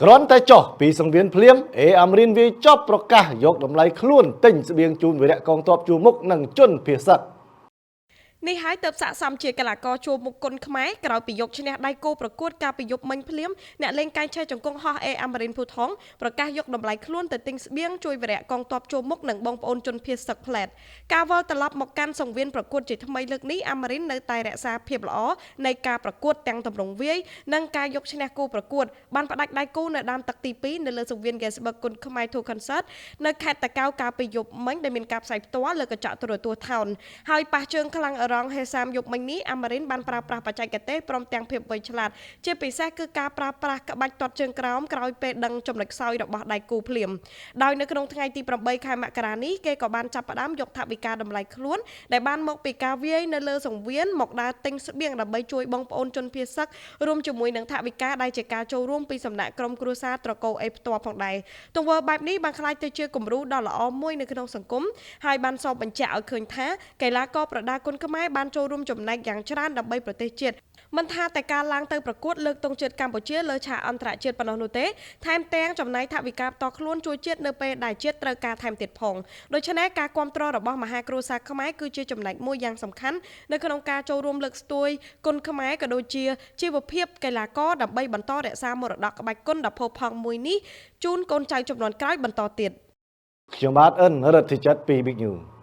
គ្រាន់តែចុះពីសង្វៀនភ្លាមអេអាមរិនវាចប់ប្រកាសយកតម្លៃខ្លួនទិញស្បៀងជូនវីរៈកងទ័ពជួរមុខនិងជនភៀសសឹក នេះហើយទៅសាកសមជាកីឡាករជួបមុខគុនខ្មែរក្រោយពីយកឈ្នះដៃគូប្រកួតការពីយប់មិញភ្លាមអ្នកលេងកាយឆេះជង្គង់ហោះអេអាមេរិនភូថងប្រកាសយកតម្លៃខ្លួនទៅទិញស្បៀងជួយវីរៈកងទ័ពជួបមុខនិងបងប្អូនជនភៀសសឹកផ្លែតការវិលត្រឡប់មកកាន់សង្វៀនប្រកួតជាថ្មីលើកនេះអាមេរិននៅតែរក្សាភាពល្អនៃការប្រកួតទាំងទម្រង់វាយនិងការយកឈ្នះគូប្រកួតបានផ្ដាច់ដៃគូនៅដើមទឹកទី2នៅលើសង្វៀន Gettysburg គុនខ្មែរ Tour Concert នៅខេត្តតាកែវកាលពីយប់មិញដែលមានការផ្សាយផ្ទាល់លើកញ្ចក់ទូរទស្សន៍ថោនហើយប៉ះជើងខ្លាំងរងហេសាមយប់មិញនេះអាមេរិនបានប្រើប្រាស់បច្ចេកទេសព្រមទាំងភាពវៃឆ្លាតជាពិសេសគឺការប្រើប្រាស់ក្បាច់ទាត់ជើងក្រោមក្រោយពេលដឹងចំណុចខ្សោយរបស់ដៃគូភ្លាមដោយនៅក្នុងថ្ងៃទី8ខែមករានេះគេក៏បានចាប់ផ្ដើមយកថវិកាតម្លៃខ្លួនដែលបានមកពីការវាយនៅលើសង្វៀនមកដើរទិញស្បៀងដើម្បីជួយបងប្អូនជនភៀសសឹករួមជាមួយនឹងថវិកាដែលជាការចូលរួមពីសំណាក់ក្រុមគ្រួសារត្រកូលអេផ្ទាល់ផងដែរទង្វើបែបនេះបានក្លាយទៅជាគំរូដ៏ល្អមួយនៅក្នុងសង្គមហើយបានសបញ្ជាក់ឲ្យឃើញថាកីឡាករប្រដាល់គុនខ្មែរបានចូលរួមចំណែកយ៉ាងច្រើនដើម្បីប្រទេសជាតិមិនថាតែការឡើងទៅប្រកួតលើកទង់ជាតិកម្ពុជាលើឆាកអន្តរជាតិប៉ុណ្ណោះនោះទេថែមទាំងចំណាយថវិកាផ្ទាល់ខ្លួនជួយជាតិនៅពេលដែលជាតិត្រូវការថែមទៀតផងដូច្នេះការគ្រប់គ្រងរបស់មហាគ្រួសារខ្មែរគឺជាចំណែកមួយយ៉ាងសំខាន់នៅក្នុងការចូលរួមលើកស្ទួយគុនខ្មែរក៏ដូចជាជីវភាពកីឡាករដើម្បីបន្តរក្សាមរតកក្បាច់គុនដ៏ផូរផង់មួយនេះជូនកូនចៅជំនាន់ក្រោយបន្តទៀត ខ្ញុំបាទអិនរដ្ឋិចិត្រពី Big News